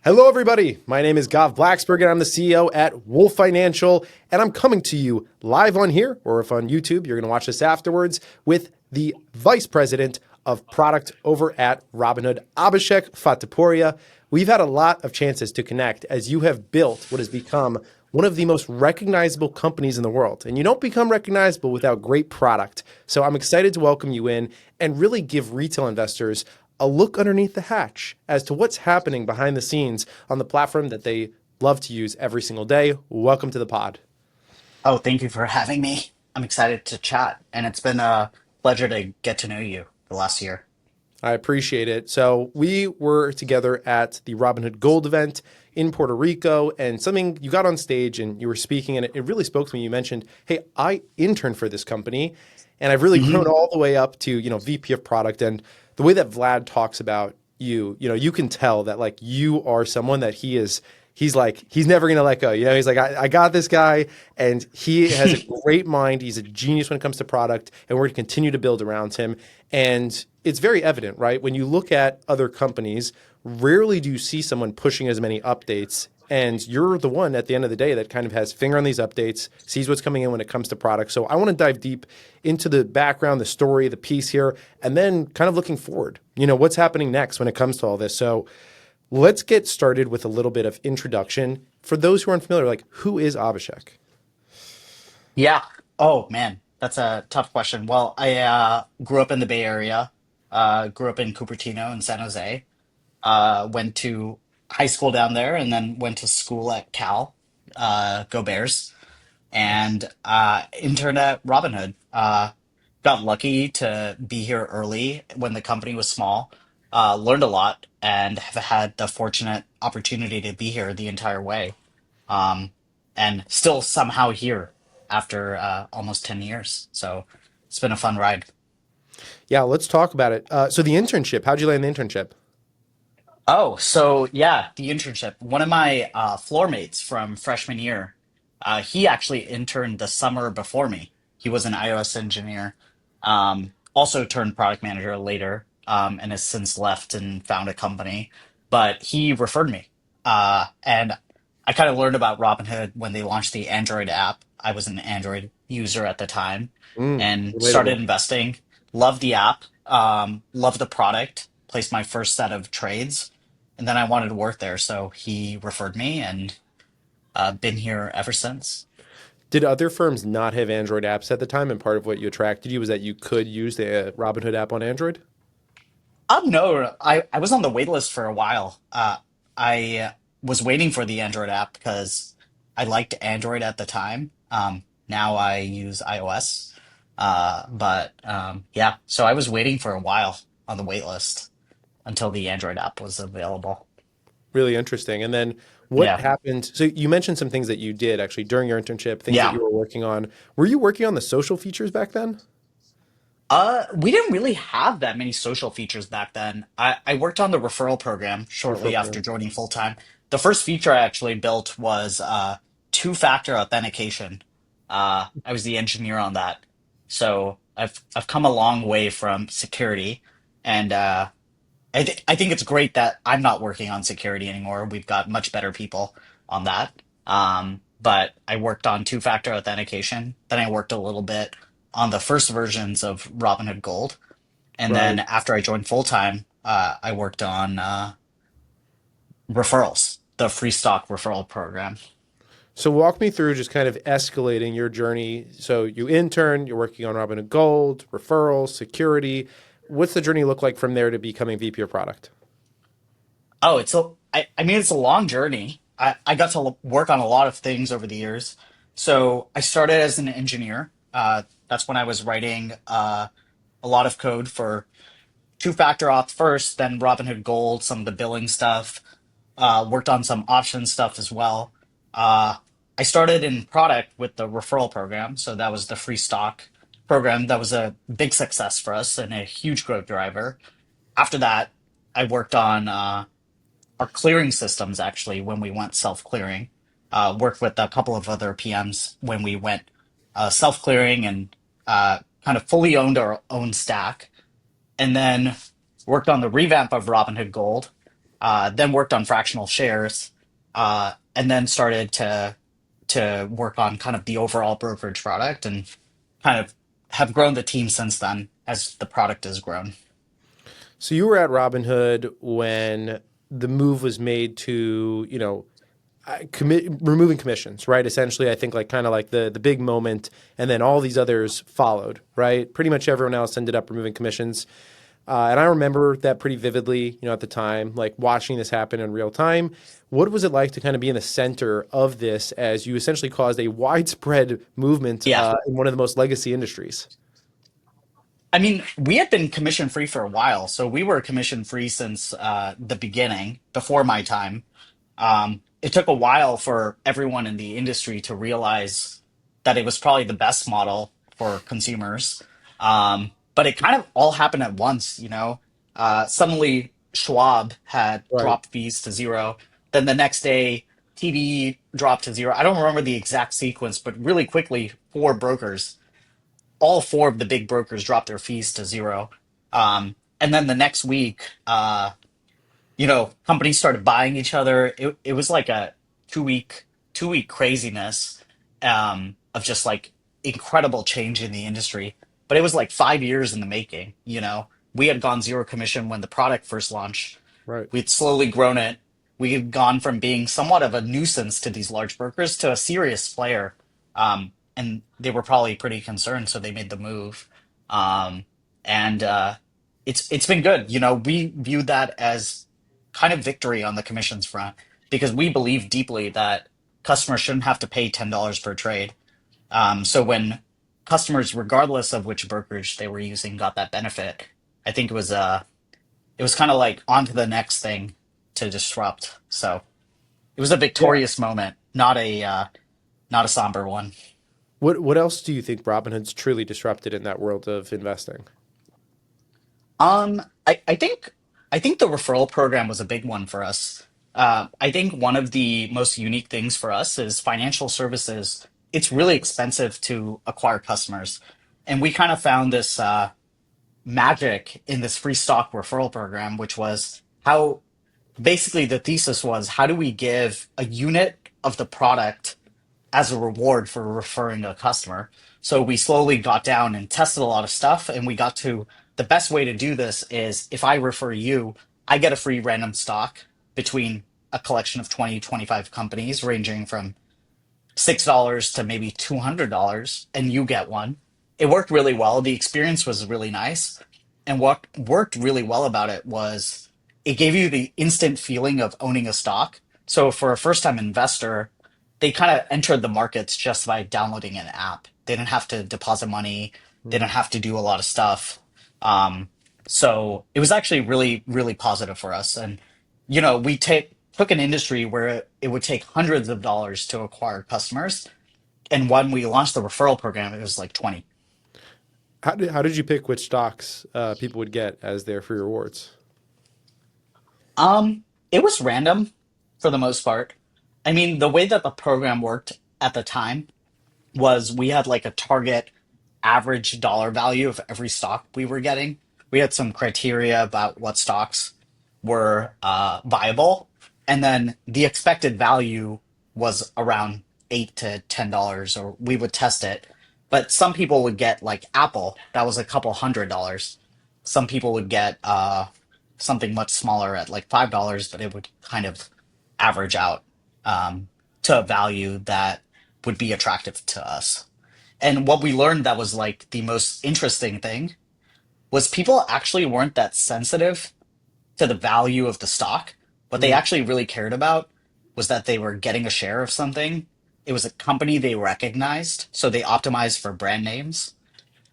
Hello, everybody. My name is Blaxberg, and I'm the CEO at Wolf Financial, and I'm coming to you live on here, or if on YouTube, you're going to watch this afterwards, with the Vice President of Product over at Robinhood, Abhishek Fatehpuria. We've had a lot of chances to connect as you have built what has become one of the most recognizable companies in the world. And you don't become recognizable without great product. So I'm excited to welcome you in and really give retail investors a look underneath the hatch as to what's happening behind the scenes on the platform that they love to use every single day. Welcome to the pod. Oh, thank you for having me. I'm excited to chat, and it's been a pleasure to get to know you the last year. I appreciate it. So we were together at the Robinhood Gold event in Puerto Rico, and something you got on stage and you were speaking, and it really spoke to me. You mentioned, "Hey, I interned for this company, and I've really Hmm. grown all the way up to VP of product." And the way that Vlad talks about you, you can tell that like you are someone that he's never gonna let go. He's like, I got this guy, and he has a great mind. He's a genius when it comes to product, and we're gonna continue to build around him. And it's very evident, right? When you look at other companies, rarely do you see someone pushing as many updates. And you're the one at the end of the day that kind of has finger on these updates, sees what's coming in when it comes to products. So I want to dive deep into the background, the story, the piece here, and then kind of looking forward. What's happening next when it comes to all this. So let's get started with a little bit of introduction. For those who aren't familiar, like who is Abhishek? Yeah. Oh, man, that's a tough question. Well, I grew up in the Bay Area, grew up in Cupertino in San Jose, went to high school down there, and then went to school at Cal, go Bears, Nice. and interned at Robinhood. Got lucky to be here early when the company was small. Learned a lot and have had the fortunate opportunity to be here the entire way. Um, and still somehow here after almost 10 years. So it's been a fun ride. Yeah, let's talk about it. So the internship, how'd you land the internship? Oh, so yeah, the internship. One of my floor mates from freshman year, he actually interned the summer before me. He was an iOS engineer, also turned product manager later, and has since left and found a company. But he referred me, and I kind of learned about Robinhood when they launched the Android app. I was an Android user at the time, and started Relatable. investing. Loved the app, loved the product. Placed my first set of trades and then I wanted to work there, so he referred me, and been here ever since. Did other firms not have Android apps at the time? And part of what you attracted you was that you could use the Robinhood app on Android? No, I was on the wait list for a while. I was waiting for the Android app because I liked Android at the time. Now I use iOS. But yeah, so I was waiting for a while on the wait list until the Android app was available. Really interesting. And then what Yeah. happened? So you mentioned some things that you did actually during your internship, things that Yeah. you were working on. Were you working on the social features back then? We didn't really have that many social features back then. I worked on the referral program Referral shortly after program. joining full time. The first feature I actually built was two-factor authentication. I was the engineer on that. So I've come a long way from security, and I think it's great that I'm not working on security anymore. We've got much better people on that. But I worked on two-factor authentication. Then I worked a little bit on the first versions of Robinhood Gold. And then Right. after I joined full time, I worked on referrals, the free stock referral program. So walk me through just kind of escalating your journey. So you intern, you're working on Robinhood Gold, referrals, security. What's the journey look like from there to becoming VP of product? Oh, I mean, it's a long journey. I got to work on a lot of things over the years. So I started as an engineer. That's when I was writing a lot of code for two-factor auth first, then Robinhood Gold, some of the billing stuff. Worked on some option stuff as well. Uh, I started in product with the referral program, so that was the free stock program. That was a big success for us and a huge growth driver. After that, I worked on our clearing systems actually when we went self-clearing. Worked with a couple of other PMs when we went self-clearing and kind of fully owned our own stack. And then worked on the revamp of Robinhood Gold then worked on fractional shares, and then started to work on kind of the overall brokerage product and kind of have grown the team since then as the product has grown. So you were at Robinhood when the move was made to, removing commissions, right? Essentially, I think like kind of like the big moment, and then all these others followed, right? Pretty much everyone else ended up removing commissions. And I remember that pretty vividly, at the time, like watching this happen in real time. What was it like to kind of be in the center of this as you essentially caused a widespread movement Yeah. in one of the most legacy industries? I mean, we had been commission free for a while, so we were commission free since the beginning, before my time. It took a while for everyone in the industry to realize that it was probably the best model for consumers. But it kind of all happened at once, you know. Suddenly, Schwab had Right. dropped fees to zero. Then the next day, TD dropped to zero. I don't remember the exact sequence, but really quickly, four brokers, all four of the big brokers dropped their fees to zero. And then the next week, companies started buying each other. It was like a two week 2 week craziness of just like incredible change in the industry. But it was like 5 years in the making. We had gone zero commission when the product first launched. Right. We'd slowly grown it. We had gone from being somewhat of a nuisance to these large brokers to a serious player. And they were probably pretty concerned, so they made the move. And it's been good. We view that as kind of victory on the commissions front because we believe deeply that customers shouldn't have to pay $10 per trade. So when customers, regardless of which brokerage they were using, got that benefit, I think it was kind of like on to the next thing to disrupt. So it was a Yeah. victorious moment, not a somber one. What else do you think Robinhood's truly disrupted in that world of investing? I think the referral program was a big one for us. I think one of the most unique things for us is financial services. It's really expensive to acquire customers, and we kind of found this magic in this free stock referral program, which was how basically the thesis was how do we give a unit of the product as a reward for referring a customer. So we slowly got down and tested a lot of stuff, and we got to the best way to do this is if I refer you, I get a free random stock between a collection of 20, 25 companies ranging from $6 to maybe $200, and you get one. It worked really well. The experience was really nice. And what worked really well about it was it gave you the instant feeling of owning a stock. So for a first time investor, they kind of entered the markets just by downloading an app. They didn't have to deposit money, they didn't have to do a lot of stuff. Um, so it was actually really, really positive for us. And, we took an industry where it would take hundreds of dollars to acquire customers. And when we launched the referral program, it was like 20. How did you pick which stocks people would get as their free rewards? It was random for the most part. I mean, the way that the program worked at the time was we had like a target average dollar value of every stock we were getting. We had some criteria about what stocks were viable, and then the expected value was around $8 to $10, or we would test it. But some people would get like Apple, that was a couple $100. Some people would get something much smaller at like $5, but it would kind of average out um, to a value that would be attractive to us. And what we learned that was like the most interesting thing was people actually weren't that sensitive to the value of the stock. What they Mm. actually really cared about was that they were getting a share of something. It was a company they recognized, so they optimized for brand names,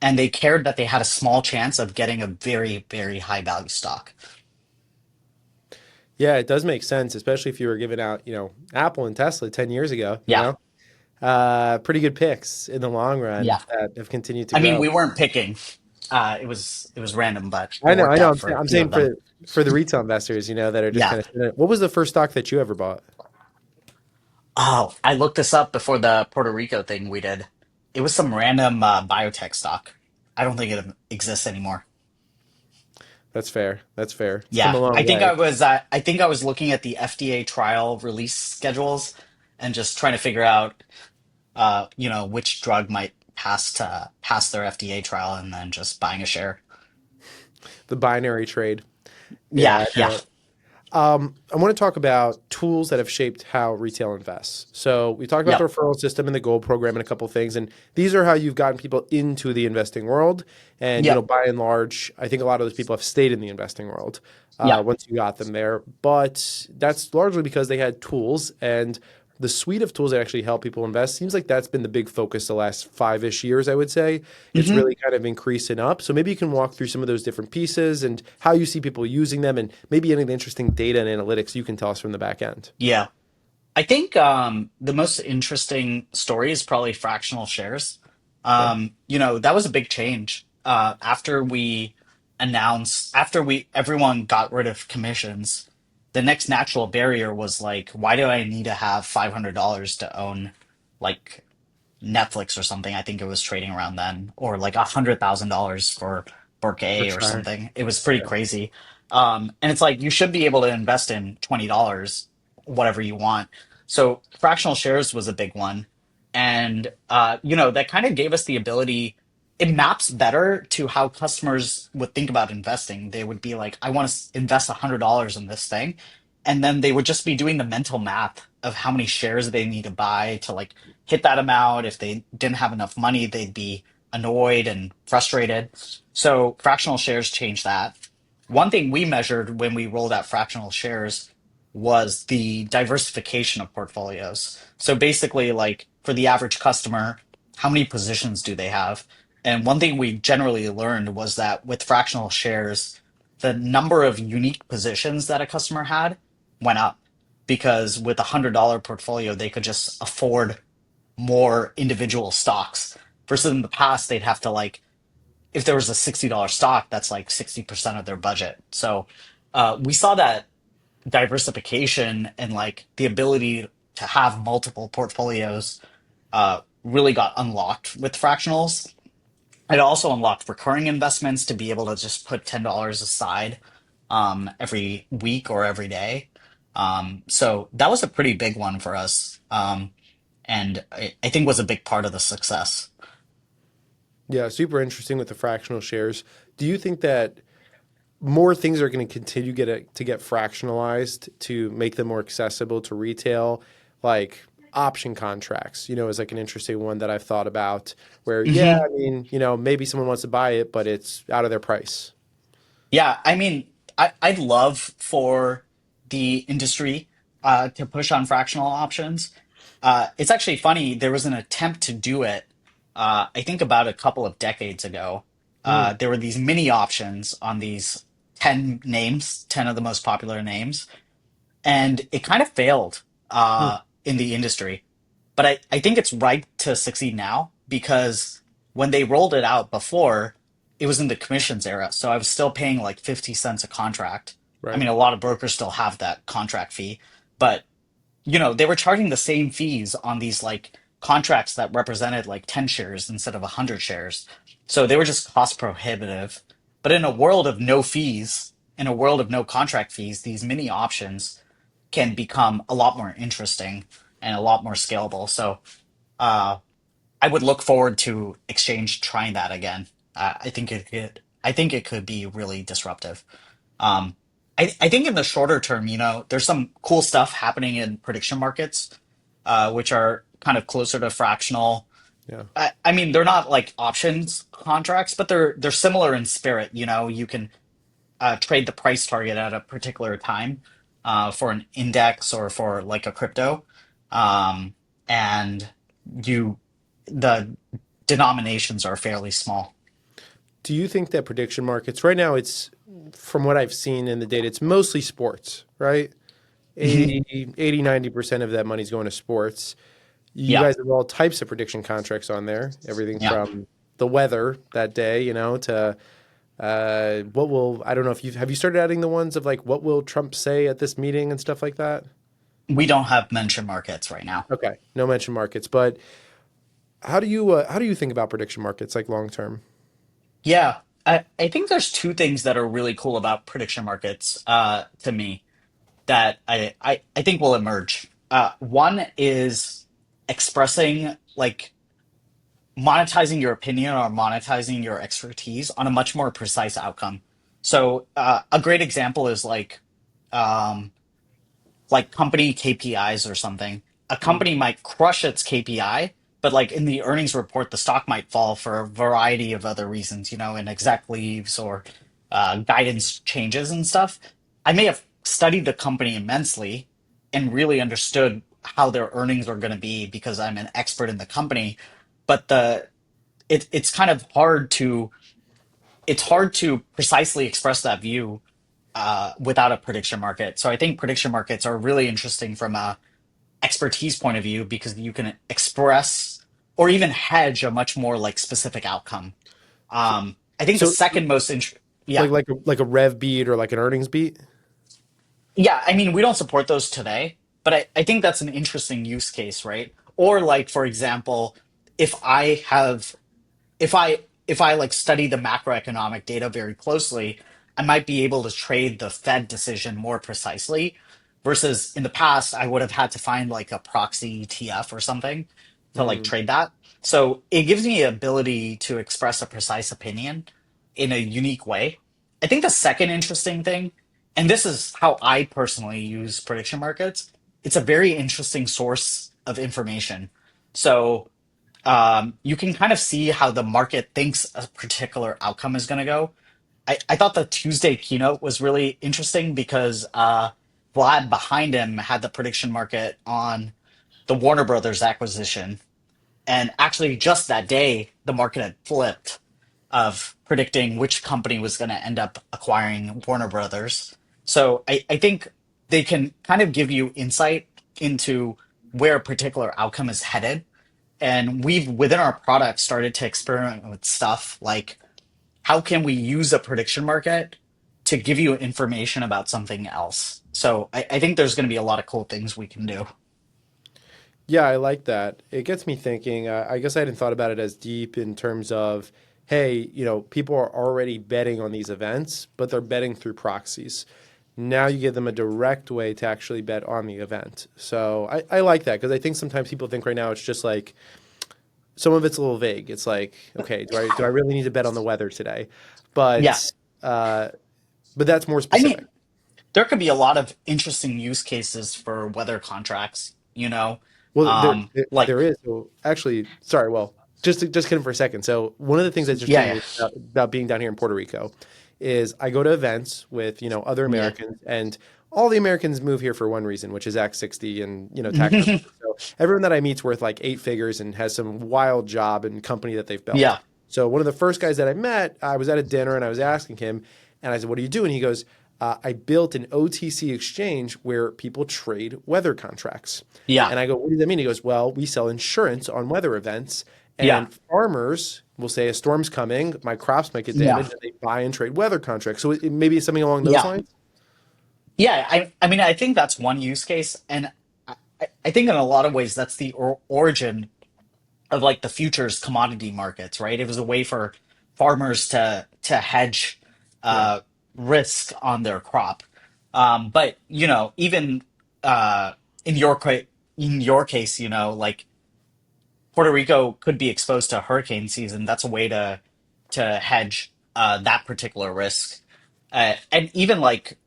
and they cared that they had a small chance of getting a very, very high value stock. Yeah, it does make sense, especially if you were giving out, Apple and Tesla 10 years ago, Yeah, pretty good picks in the long run yeah. that have continued to I mean, grow. we weren't picking. It was random, but it I worked know. out I'm for saying, a I'm few saying of them. for the retail investors, that are just Yeah. kind of. What was the first stock that you ever bought? Oh, I looked this up before the Puerto Rico thing we did. It was some random biotech stock. I don't think it exists anymore. That's fair. That's fair. It's come Yeah, a long way. I think I was looking at the FDA trial release schedules and just trying to figure out which drug might pass their FDA trial and then just buying a share. The binary trade. Yeah, Yeah, I yeah. know it. I want to talk about tools that have shaped how retail invests. So we talked about the Yep. referral system and the gold program and a couple of things, and these are how you've gotten people into the investing world. And Yep. by and large, I think a lot of those people have stayed in the investing world Yep. once you got them there. But that's largely because they had tools and the suite of tools that actually help people invest seems like that's been the big focus the last 5-ish years, I would say. It's hmm really kind of increasing up. So maybe you can walk through some of those different pieces and how you see people using them and maybe any of the interesting data and analytics you can tell us from the back end. Yeah. I think the most interesting story is probably fractional shares. Okay. That was a big change after we everyone got rid of commissions. The next natural barrier was like, why do I need to have $500 to own like Netflix or something? I think it was trading around then, or like $100,000 for Bouquet or Berkshire. something. It was pretty Yeah. crazy. And it's like you should be able to invest in $20, whatever you want. So fractional shares was a big one, and that kind of gave us the ability. It maps better to how customers would think about investing. They would be like, I want to invest $100 in this thing, and then they would just be doing the mental math of how many shares they need to buy to like hit that amount. If they didn't have enough money, they'd be annoyed and frustrated. So fractional shares changed that. One thing we measured when we rolled out fractional shares was the diversification of portfolios. So basically, like for the average customer, how many positions do they have? And one thing we generally learned was that with fractional shares, the number of unique positions that a customer had went up because with $100 portfolio, they could just afford more individual stocks. Versus in the past, they'd have to like, if there was a $60 stock, that's like 60% of their budget. So we saw that diversification and like the ability to have multiple portfolios really got unlocked with fractionals. It also unlocked recurring investments to be able to just put $10 aside every week or every day. So that was a pretty big one for us, and I think was a big part of the success. Yeah, super interesting with the fractional shares. Do you think that more things are going to continue to get fractionalized to make them more accessible to retail, like option contracts, is like an interesting one that I've thought about where, yeah, hmm I mean, maybe someone wants to buy it, but it's out of their price. Yeah, I mean, I'd love for the industry to push on fractional options. It's actually funny. There was an attempt to do it, I think about a couple of decades ago. Hmm. There were these mini options on these 10 names, 10 of the most popular names, and it kind of failed Hmm. in the industry. But I think it's right to succeed now because when they rolled it out before, it was in the commissions era. So I was still paying like 50 cents a contract. I Right. mean, a lot of brokers still have that contract fee, but they were charging the same fees on these like contracts that represented like 10 shares instead of 100 shares. So they were just cost prohibitive. But in a world of no fees, in a world of no contract fees, these mini options can become a lot more interesting and a lot more scalable. So uh, I would look forward to Exchange trying that again. I think it could. I think it could be really disruptive. Um, I think in the shorter term, there's some cool stuff happening in prediction markets, which are kind of closer to fractional. Yeah. I mean, they're not like options contracts, but they're similar in spirit. You can trade the price target at a particular time for an index or for like a crypto, um, and you the denominations are fairly small. Do you think that prediction markets right now, it's from what I've seen in the data, it's mostly sports, right? Mhm. 90% of that money's going to sports. You Yeah, guys have all types of prediction contracts on there, everything yeah. from the weather that day, to I don't know if have you started adding the ones of like, what will Trump say at this meeting and stuff like that? We don't have mention markets right now. Okay. No mention markets, but how do you think about prediction markets like long term? Yeah. I think there's two things that are really cool about prediction markets to me that I think will emerge. One is expressing like monetizing your opinion or monetizing your expertise on a much more precise outcome. So a great example is um, like company KPIs or something. A Mm, company might crush its KPI, but like in the earnings report, the stock might fall for a variety of other reasons, in exec leaves or guidance changes and stuff. I may have studied the company immensely and really understood how their earnings are going to be because I'm an expert in the company, but it's kind of hard to precisely express that view without a prediction market. So I think prediction markets are really interesting from a expertise point of view because you can express or even hedge a much more like specific outcome. so, I think the so second most yeah. like a rev beat or like an earnings beat. Yeah, I mean, we don't support those today, but I think that's an interesting use case, right? Or like, for example, if I have if I like study the macroeconomic data very closely, I might be able to trade the Fed decision more precisely versus in the past I would have had to find like a proxy ETF or something to like Mm. trade that. So it gives me the ability to express a precise opinion in a unique way. I think the second interesting thing, and this is how I personally use prediction markets, it's a very interesting source of information. So you can kind of see how the market thinks a particular outcome is going to go. I thought the Tuesday keynote was really interesting because Vlad behind him had the prediction market on the Warner Brothers acquisition. And actually, just that day, the market had flipped of predicting which company was going to end up acquiring Warner Brothers. So I think they can kind of give you insight into where a particular outcome is headed, and we've within our product started to experiment with stuff like how can we use a prediction market to give you information about something else. So I think there's going to be a lot of cool things we can do. Yeah, I like that. It gets me thinking. I guess I hadn't thought about it as deep in terms of, hey, people are already betting on these events, but they're betting through proxies. Now you give them a direct way to actually bet on the event. So I like that because I think sometimes people think right now it's just like some of it's a little vague. It's like, okay, do I really need to bet on the weather today? Yeah, But uh, but that's more I specific. mean, there could be a lot of interesting use cases for weather contracts, Well, there like is. So actually, sorry. Well, just kidding for a second. So one of the things that's yeah, interesting yeah, about being down here in Puerto Rico is I go to events with other yeah. Americans, and all the Americans move here for one reason, which is Act 60 and tax purposes. So everyone that I meet's worth like eight figures and has some wild job and company that they've built. Yeah, So one of the first guys that I met, I was at a dinner and I was asking him, and I said, "What do you do?" And he goes, "I built an OTC exchange where people trade weather contracts." yeah, And I go, "What does that mean?" He goes, "Well, we sell insurance on weather events, yeah, and farmers will say a storm's coming, my crops might get yeah, damaged, and they buy and trade weather contracts." So it maybe it's something along those yeah. lines. Yeah, I mean, I think that's one use case, and I think in a lot of ways that's the origin of like the futures commodity markets, right? It was a way for farmers to hedge Yeah. uh, risk on their crop. But even uh, in your case, like Puerto Rico could be exposed to hurricane season. That's a way to hedge that particular risk, and even like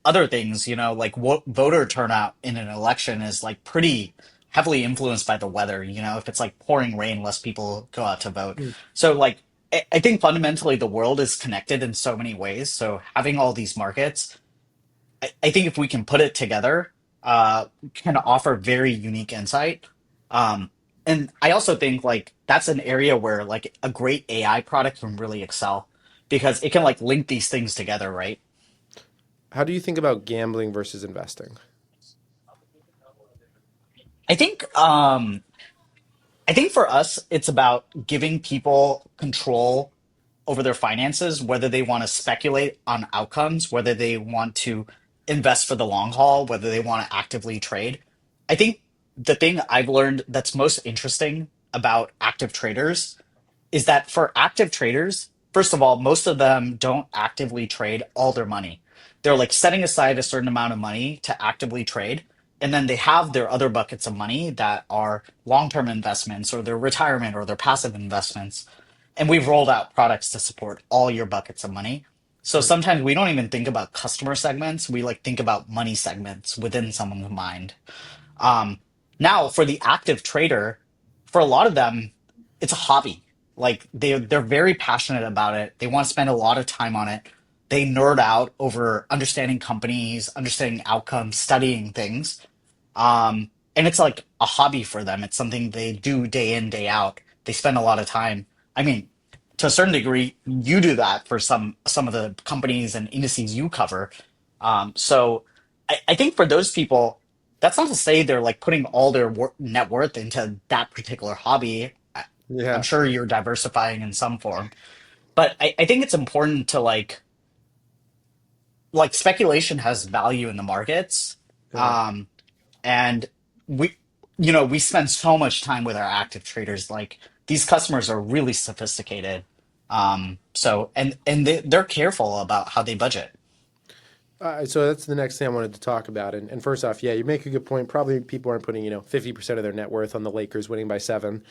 other things. Like voter turnout in an election is like pretty heavily influenced by the weather. If it's like pouring rain, less people go out to vote. Mm. So like I think fundamentally the world is connected in so many ways. So having all these markets, I think if we can put it together, can offer very unique insight. Um, and I also think like that's an area where like a great AI product can really excel because it can like link these things together, right? How do you think about gambling versus investing? I think um, I think for us, it's about giving people control over their finances, whether they want to speculate on outcomes, whether they want to invest for the long haul, whether they want to actively trade. I think the thing I've learned that's most interesting about active traders is that for active traders, first of all, most of them don't actively trade all their money. They're like setting aside a certain amount of money to actively trade. And then they have their other buckets of money that are long-term investments or their retirement or their passive investments. And we've rolled out products to support all your buckets of money. So Mm. sometimes we don't even think about customer segments. We like think about money segments within someone's mind. Um, Now, for the active trader, for a lot of them, it's a hobby. Like they're very passionate about it. They want to spend a lot of time on it. They nerd out over understanding companies, understanding outcomes, studying things. And it's like a hobby for them. It's something they do day in, day out. They spend a lot of time. I mean, to a certain degree, you do that for some of the companies and indices you cover. So I think for those people, that's not to say they're like putting all their net worth into that particular hobby. I'm Yeah. sure you're diversifying in some form, but I think it's important to like speculation has value in the markets. Yeah. Um, and we we spend so much time with our active traders. Like these customers are really sophisticated. They're careful about how they budget. So that's the next thing I wanted to talk about. And first off, yeah, you make a good point. Probably people aren't putting, 50% of their net worth on the Lakers winning by seven.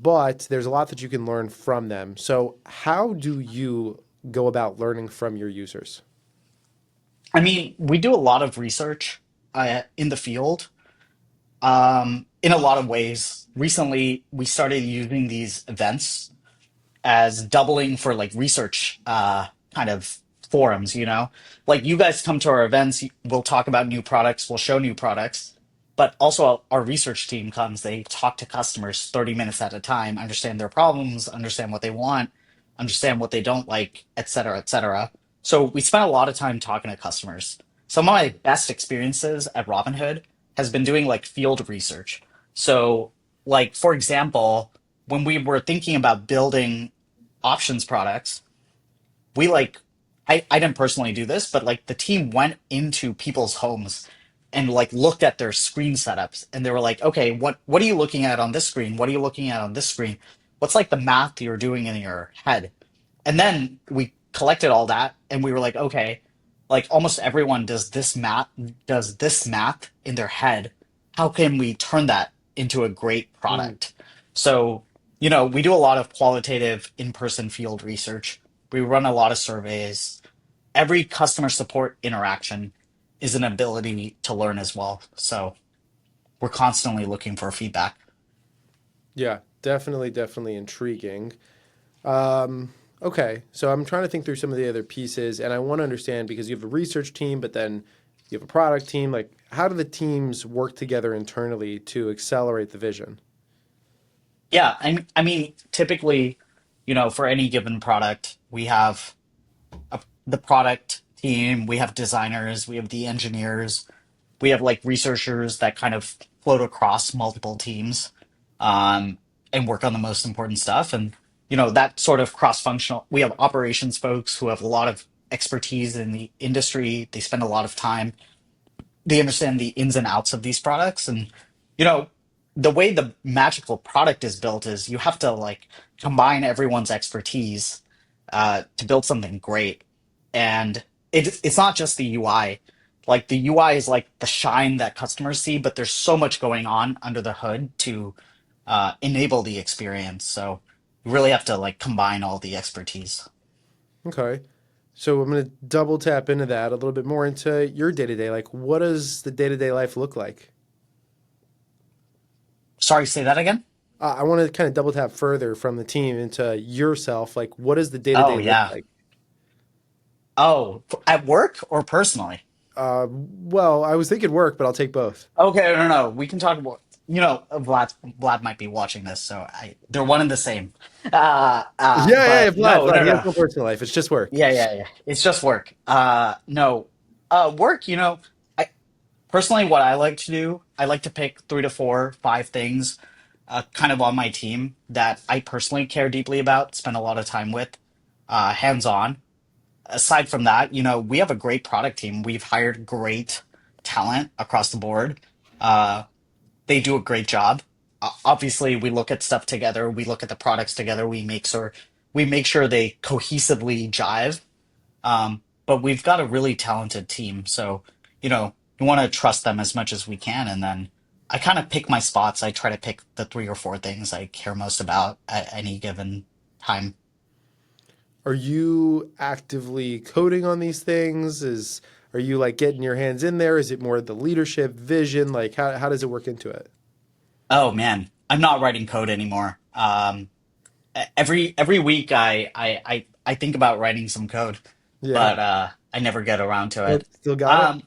But there's a lot that you can learn from them. So how do you go about learning from your users? I mean, we do a lot of research in the field in a lot of ways. Recently, we started using these events as doubling for like research kind of forums, you know? Like you guys come to our events, we'll talk about new products, we'll show new products, but also our research team comes, they talk to customers 30 minutes at a time, understand their problems, understand what they want, understand what they don't like, et cetera, et cetera. So we spent a lot of time talking to customers. Some of my best experiences at Robinhood has been doing like field research. So, like, for example, when we were thinking about building options products, we like I didn't personally do this, but like the team went into people's homes and like looked at their screen setups and they were like, okay, what are you looking at on this screen? What are you looking at on this screen? What's like the math you're doing in your head? And then we collected all that and we were like, okay, like almost everyone does this math in their head. How can we turn that into a great Mm. product? So, we do a lot of qualitative in-person field research. We run a lot of surveys. Every customer support interaction is an ability to learn as well. So we're constantly looking for feedback. Yeah, definitely intriguing. Okay, so I'm trying to think through some of the other pieces, and I want to understand because you have a research team, but then you have a product team. Like, how do the teams work together internally to accelerate the vision? Yeah, I mean, typically, for any given product, we have the product team, we have designers, we have the engineers, we have like researchers that kind of float across multiple teams um, and work on the most important stuff. And, that sort of cross functional, we have operations folks who have a lot of expertise in the industry. They spend a lot of time, they understand the ins and outs of these products. And, you know, the way the magical product is built is you have to like combine everyone's expertise to build something great. And it's not just the UI. Like the UI is like the shine that customers see, but there's so much going on under the hood to enable the experience. So you really have to like combine all the expertise. Okay, so I'm going to double tap into that a little bit more into your day to day. Like, what does the day to day life look like? Sorry, say that again? I want to kind of double tap further from the team into yourself. Like, what does the day to Oh, day look yeah. like? Oh, at work or personally? Well, I was thinking work, but I'll take both. Okay, no, no, we can talk about. Vlad might be watching this, so they're one and the same. Yeah, But no, Vlad. no, He has no. no personal life. It's just work. Yeah, yeah, yeah. It's just work. No, work. I personally, what I like to do, I like to pick three to four, five things, kind of on my team that I personally care deeply about, spend a lot of time with, hands on. Aside from that, we have a great product team. We've hired great talent across the board. Uh, they do a great job. Obviously, we look at stuff together. We look at the products together. We make sure. we make sure they cohesively jive. But we've got a really talented team, so you want to trust them as much as we can, and then I kind of pick my spots. I try to pick the three or four things I care most about at any given time. Are you actively coding on these things? Are you like getting your hands in there? Is it more the leadership vision? Like how does it work into it? Oh man, I'm not writing code anymore. Every week I think about writing some code, Yeah. but I never get around to Still, it. still got it? Um,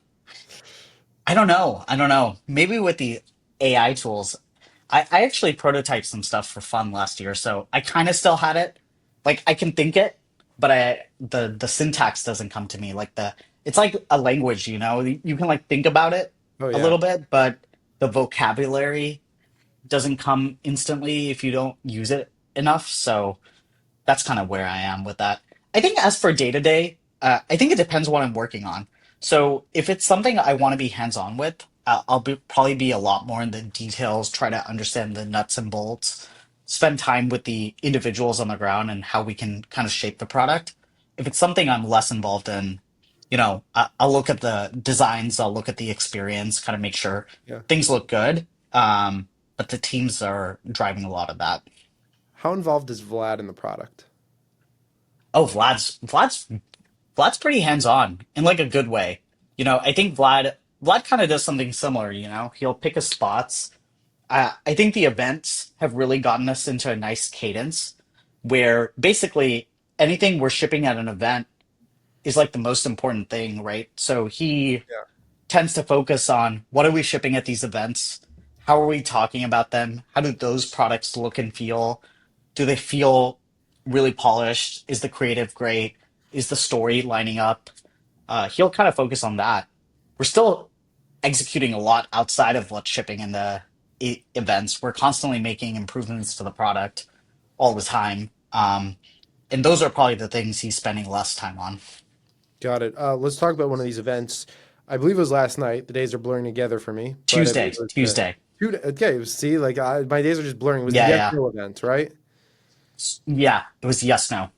I don't know. I don't know. Maybe with the AI tools, I actually prototyped some stuff for fun last year, so I kind of still had it. Like I can think it, but the syntax doesn't come to me. Like the it's like a language, you know. You can like think about it Oh a yeah. little bit, but the vocabulary doesn't come instantly if you don't use it enough. So that's kind of where I am with that. I think as for day to day, I think it depends what I'm working on. So if it's something I want to be hands on with, probably be a lot more in the details, try to understand the nuts and bolts, spend time with the individuals on the ground and how we can kind of shape the product. If it's something I'm less involved in, I'll look at the designs, I'll look at the experience, kind of make sure Yeah. things look good. But the teams are driving a lot of that. How involved is Vlad in the product? Oh, Vlad's pretty hands-on in like a good way. I think Vlad kind of does something similar, He'll pick his spots. I think the events have really gotten us into a nice cadence where basically anything we're shipping at an event is like the most important thing, right? So he Yeah. tends to focus on what are we shipping at these events? How are we talking about them? How do those products look and feel? Do they feel really polished? Is the creative great? Is the story lining up? He'll kind of focus on that. We're still executing a lot outside of what's shipping in the events. We're constantly making improvements to the product all the time. And those are probably the things he's spending less time on. Got it. Let's talk about one of these events. I believe it was last night. The days are blurring together for me, but I believe Tuesday, it was the Tuesday. two. Okay, see, like my days are just blurring. It was the Yeah, Yes yeah. No event, right? Yeah, it was yes, no.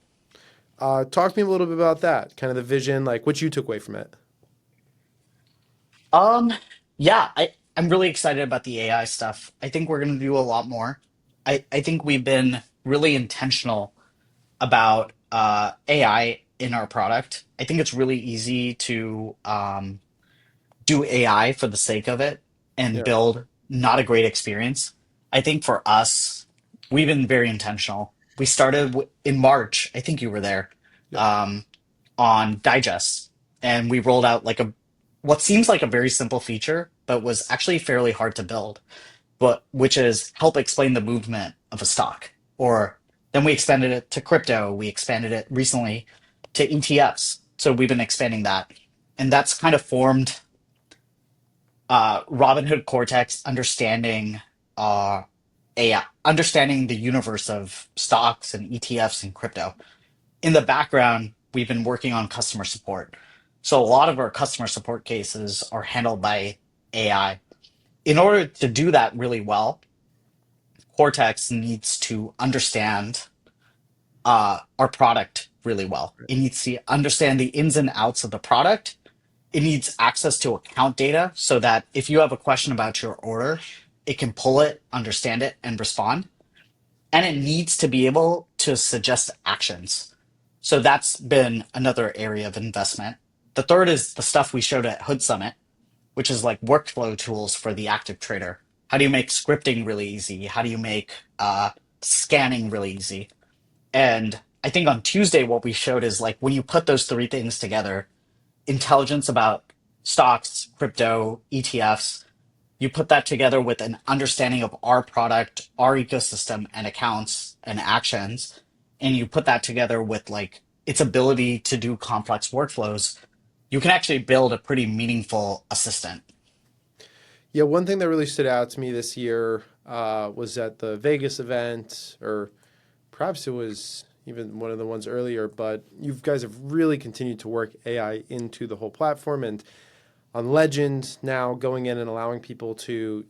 Talk to me a little bit about that, kind of the vision, like what you took away from it. Um, yeah, I'm really excited about the AI stuff. I think we're going to do a lot more. I think we've been really intentional about AI in our product. I think it's really easy to do AI for the sake of it and Yeah, build not a great experience. I think for us, we've been very intentional. We started in March, I think you were there, yeah, um, on Digest, and we rolled out like a what seems like a very simple feature, but was actually fairly hard to build, but which is help explain the movement of a stock. Or then we expanded it to crypto. We expanded it recently to ETFs. So we've been expanding that, and that's kind of formed Robinhood Cortex, understanding uh, AI, understanding the universe of stocks and ETFs and crypto. In the background, we've been working on customer support. So a lot of our customer support cases are handled by AI. In order to do that really well, Cortex needs to understand our product really well. It needs to understand the ins and outs of the product. It needs access to account data so that if you have a question about your order, it can pull it, understand it, and respond. And it needs to be able to suggest actions. So that's been another area of investment. The third is the stuff we showed at Hood Summit, which is like workflow tools for the active trader. How do you make scripting really easy? How do you make scanning really easy? And I think on Tuesday, what we showed is like when you put those three things together, intelligence about stocks, crypto, ETFs, you put that together with an understanding of our product, our ecosystem, and accounts and actions, and you put that together with like its ability to do complex workflows, you can actually build a pretty meaningful assistant. yeah. One thing that really stood out to me this year was at the Vegas event, or perhaps it was even one of the ones earlier. But you guys have really continued to work AI into the whole platform, and on Legend now going in and allowing people to,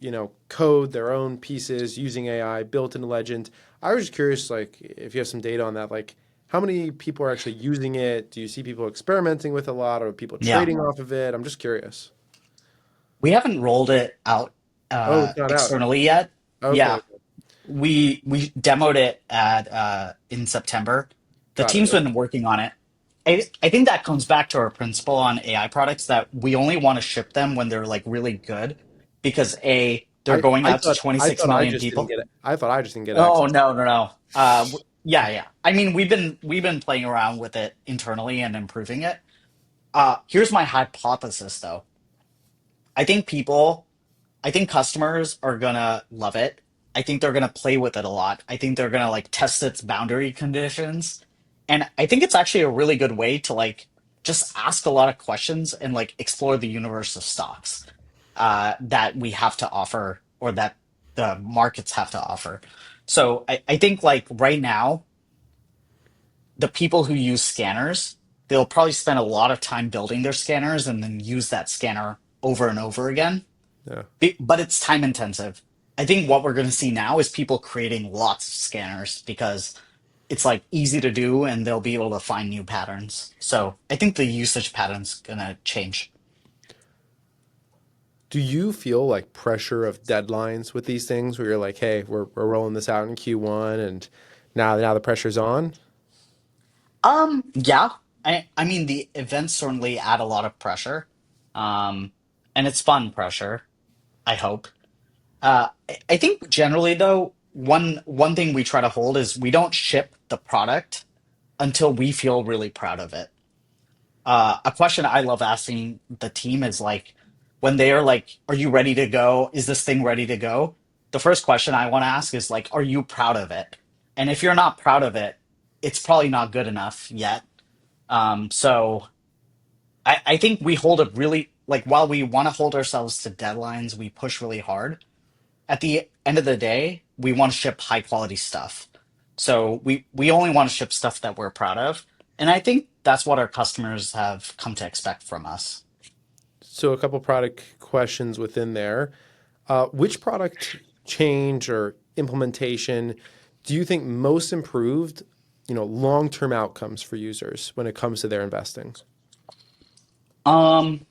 code their own pieces using AI built into Legend. I was just curious, like, if you have some data on that, like, How many people are actually using it? Do you see people experimenting with a lot, or people Yeah. trading off of it? I'm just curious. We haven't rolled it out Oh, it's not out. externally yet. Okay, Yeah. We demoed it at in September. The got it. team's been working on it. I think that comes back to our principle on AI products that we only want to ship them when they're like really good because A, they're going I out to thought I 26 thought I million just didn't people. get it. I thought I just didn't get Oh access. no, no, no. Yeah, yeah. I mean, we've been playing around with it internally and improving it. Here's my hypothesis though. I think people I think customers are gonna love it. I think they're gonna play with it a lot. I think they're gonna like test its boundary conditions. And I think it's actually a really good way to like just ask a lot of questions and like explore the universe of stocks that we have to offer or that the markets have to offer. So I think like right now, the people who use scanners, they'll probably spend a lot of time building their scanners and then use that scanner over and over again, Yeah. but it's time intensive. I think what we're going to see now is people creating lots of scanners because it's like easy to do and they'll be able to find new patterns. So I think the usage pattern's going to change. Do you feel like pressure of deadlines with these things where you're like, hey, we're rolling this out in Q1 and now the pressure's on? Yeah. I mean the events certainly add a lot of pressure. Um, and it's fun pressure, I hope. I think generally though, one thing we try to hold is we don't ship the product until we feel really proud of it. A question I love asking the team is like when they are like, "Are you ready to go? Is this thing ready to go?" The first question I want to ask is like, "Are you proud of it?" And if you're not proud of it, it's probably not good enough yet. So I think we hold a really like while we want to hold ourselves to deadlines, we push really hard. At the end of the day, we want to ship high quality stuff. So we only want to ship stuff that we're proud of. And I think that's what our customers have come to expect from us. So a couple product questions within there. Which product change or implementation do you think most improved, long-term outcomes for users when it comes to their investing? Um,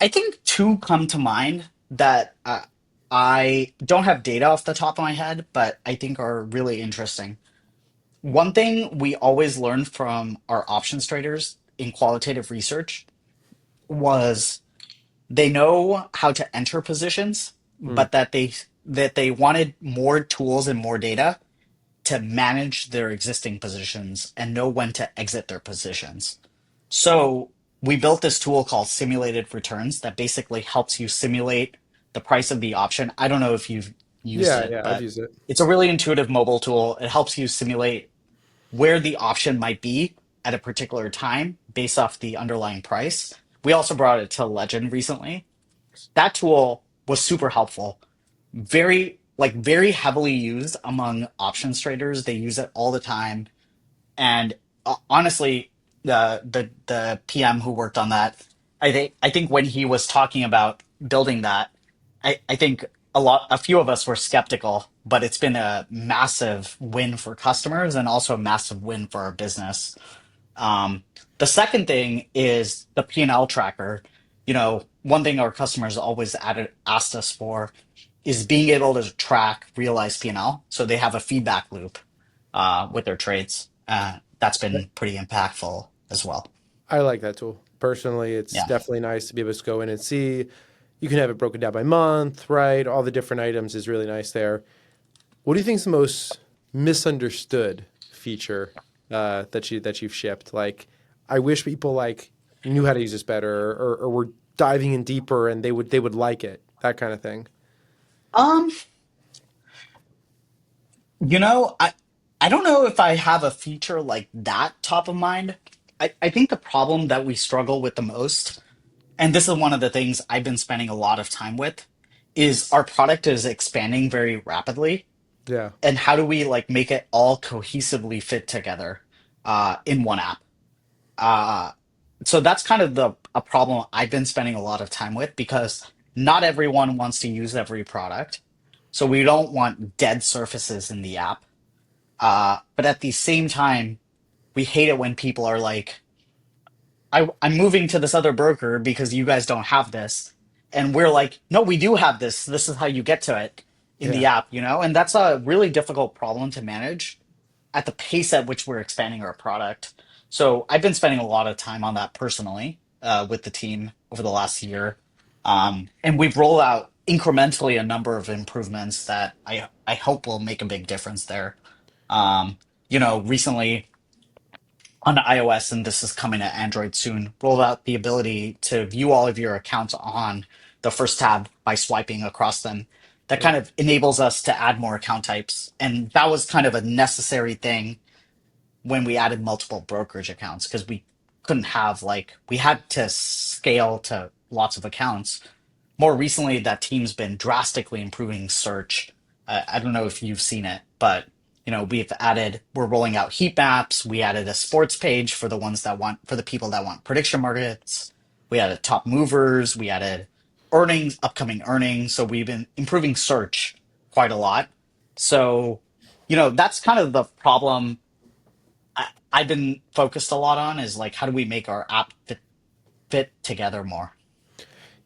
I think two come to mind that I don't have data off the top of my head, but I think are really interesting. One thing we always learned from our options traders in qualitative research was they know how to enter positions, Hmm. but that they wanted more tools and more data to manage their existing positions and know when to exit their positions. So we built this tool called simulated returns that basically helps you simulate the price of the option. I don't know if you've used Yeah, it, yeah, I've but used it. it's a really intuitive mobile tool. It helps you simulate where the option might be at a particular time based off the underlying price. We also brought it to Legend recently. That tool was super helpful. Very heavily used among options traders. They use it all the time. And honestly, the PM who worked on that, I think when he was talking about building that, I think a few of us were skeptical, but it's been a massive win for customers and also a massive win for our business. Um, the second thing is the P&L tracker. One thing our customers always asked us for is being able to track realized P&L, so they have a feedback loop with their trades. That's been pretty impactful as well. I like that tool. Personally, it's Yeah. definitely nice to be able to go in and see. You can have it broken down by month, right? All the different items is really nice there. What do you think is the most misunderstood feature that you've shipped? Like, I wish people like knew how to use this better, or were diving in deeper and they would like it. That kind of thing. Um, I don't know if I have a feature like that top of mind. I think the problem that we struggle with the most, and this is one of the things I've been spending a lot of time with, is our product is expanding very rapidly. Yeah, And how do we like make it all cohesively fit together in one app? Uh, so that's kind of the a problem I've been spending a lot of time with because not everyone wants to use every product. So we don't want dead surfaces in the app. But at the same time, we hate it when people are like, I'm moving to this other broker because you guys don't have this. And we're like, no, we do have this. This is how you get to it in the Yeah. app, you know? And that's a really difficult problem to manage at the pace at which we're expanding our product. So I've been spending a lot of time on that personally with the team over the last year. And we've rolled out incrementally a number of improvements that I hope will make a big difference there. Um, Recently on iOS, and this is coming to Android soon, rolled out the ability to view all of your accounts on the first tab by swiping across them. That Yeah. kind of enables us to add more account types. And that was kind of a necessary thing when we added multiple brokerage accounts because we couldn't have, like, we had to scale to lots of accounts. More recently, that team's been drastically improving search. I don't know if you've seen it, but we're rolling out heat maps. We added a sports page for for the people that want prediction markets. We added top movers. We added earnings, upcoming earnings. So we've been improving search quite a lot. So, that's kind of the problem I've been focused a lot on is like, how do we make our app fit together more?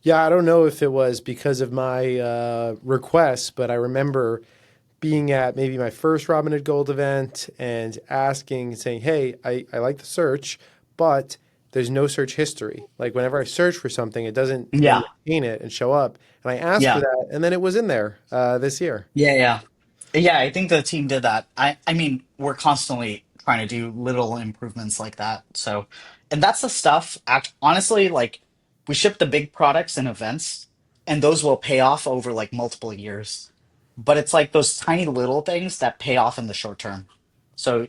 Yeah, I don't know if it was because of my request, but I remember being at maybe my first Robinhood Gold event and asking, saying, "Hey, I like the search, but there's no search history. Like whenever I search for something, it doesn't then Yeah. maintain it and show up." And I asked for Yeah. that, and then it was in there this year. Yeah. Yeah. Yeah, I think the team did that. I mean, we're constantly trying to do little improvements like that. So, and that's the stuff, honestly, like we ship the big products and events, and those will pay off over like multiple years. But it's like those tiny little things that pay off in the short term. So,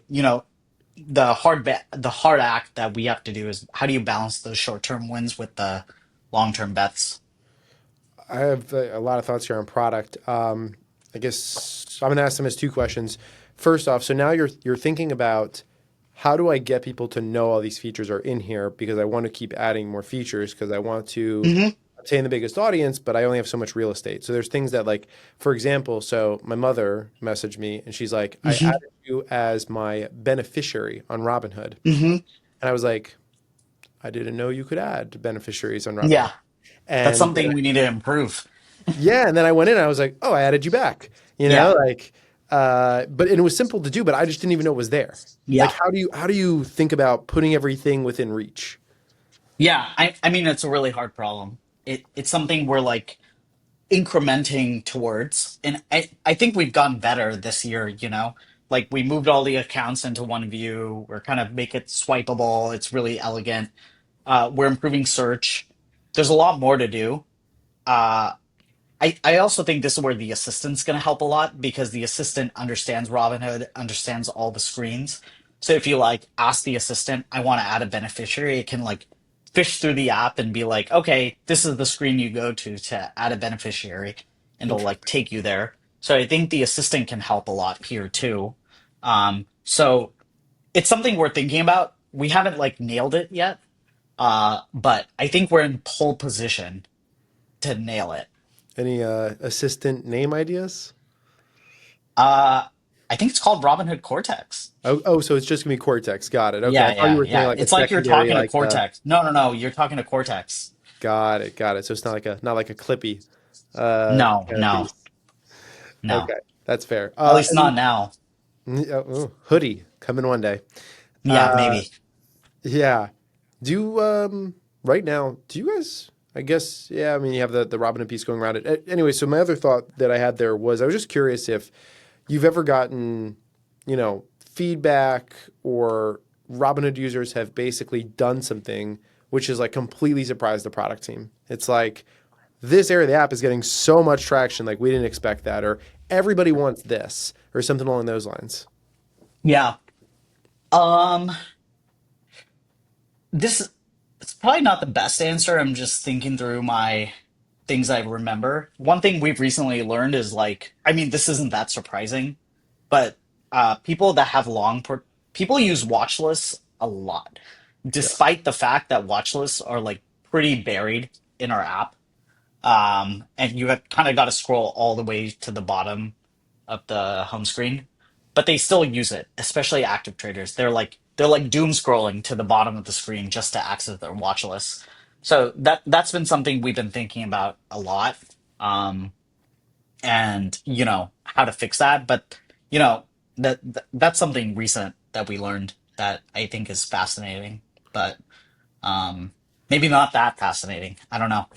the hard act that we have to do is how do you balance those short-term wins with the long-term bets? I have a lot of thoughts here on product. I guess I'm going to ask them as two questions. First off, so now you're thinking about how do I get people to know all these features are in here because I want to keep adding more features because I want to Hmm. obtain the biggest audience, but I only have so much real estate. So there's things that like, for example, so my mother messaged me and she's like, I Hmm. added you as my beneficiary on Robinhood. Hmm. And I was like, I didn't know you could add beneficiaries on Robinhood. Yeah, that's And then something we need to improve. yeah, and then I went in and I was like, "Oh, I added you back." You know, Yeah. like but and it was simple to do, but I just didn't even know it was there. Like Yeah. how do you think about putting everything within reach? Yeah. I mean, it's a really hard problem. It's something we're like incrementing towards. And I think we've gotten better this year, Like we moved all the accounts into one view. We're kind of make it swipeable. It's really elegant. We're improving search. There's a lot more to do. Uh, I also think this is where the assistant's going to help a lot because the assistant understands Robinhood, understands all the screens. So if you like ask the assistant, I want to add a beneficiary, it can like fish through the app and be like, okay, this is the screen you go to add a beneficiary, and it'll like take you there. So I think the assistant can help a lot here too. So it's something we're thinking about. We haven't like nailed it yet, but I think we're in pole position to nail it. Any assistant name ideas? Uh, I think it's called Robinhood Cortex. Oh, so it's just gonna be Cortex. Got it. Okay, I Yeah, thought you yeah, were saying yeah. like a It's like you're secondary, talking to like Cortex. No, no, no. You're talking to Cortex. got it, got it. So it's not like a Clippy No, kind of no, piece. no. Okay, that's fair. At least not now. Hoodie coming one day. Yeah, Uh, maybe. Yeah. Do you, right now, do you guys, I guess, yeah, I mean, you have the Robinhood piece going around it. Anyway, so my other thought that I had there was I was just curious if you've ever gotten, feedback or Robinhood users have basically done something which is like completely surprised the product team. It's like this area of the app is getting so much traction, like we didn't expect that, or everybody wants this, or something along those lines. Yeah. Um, this it's probably not the best answer. I'm just thinking through my things I remember. One thing we've recently learned is like, I mean, this isn't that surprising, but people that have people use watch lists a lot, Yeah. despite the fact that watch lists are like pretty buried in our app. And you have kind of got to scroll all the way to the bottom of the home screen. but they still use it, especially active traders. They're like doom scrolling to the bottom of the screen just to access their watch list. So that's been something we've been thinking about a lot. Um, and how to fix that. But that's something recent that we learned that I think is fascinating, but um, maybe not that fascinating. I don't know.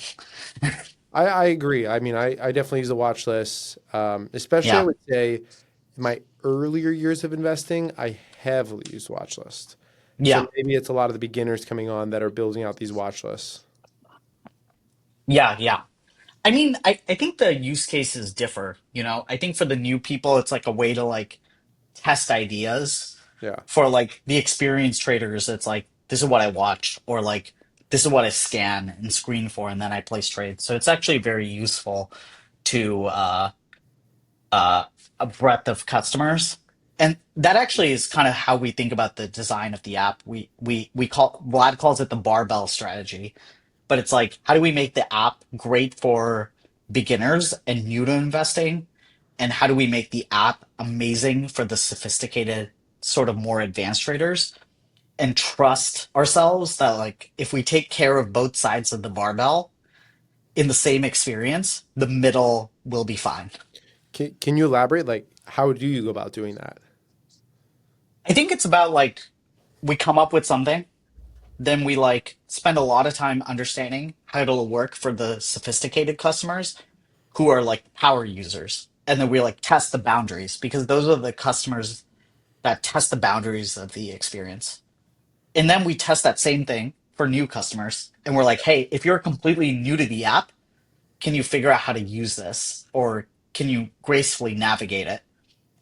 I agree. I mean, I definitely use the watch list, especially I Yeah, would say in my earlier years of investing, I heavily used watch list. So yeah, maybe it's a lot of the beginners coming on that are building out these watch lists. yeah. I mean, I think the use cases differ. I think for the new people, it's like a way to like test ideas. Yeah. For like the experienced traders, it's like this is what I watch, or like this is what I scan and screen for, and then I place trades. So it's actually very useful to uh, a breadth of customers. And that actually is kind of how we think about the design of the app. We call Vlad calls it the barbell strategy, but it's like how do we make the app great for beginners and new to investing, and how do we make the app amazing for the sophisticated, sort of more advanced traders, and trust ourselves that like if we take care of both sides of the barbell in the same experience, the middle will be fine. Can you elaborate? Like, how do you go about doing that? I think it's about like we come up with something, then we like spend a lot of time understanding how it'll work for the sophisticated customers who are like power users. And then we like test the boundaries because those are the customers that test the boundaries of the experience. And then we test that same thing for new customers. And we're like, hey, if you're completely new to the app, can you figure out how to use this? Or can you gracefully navigate it?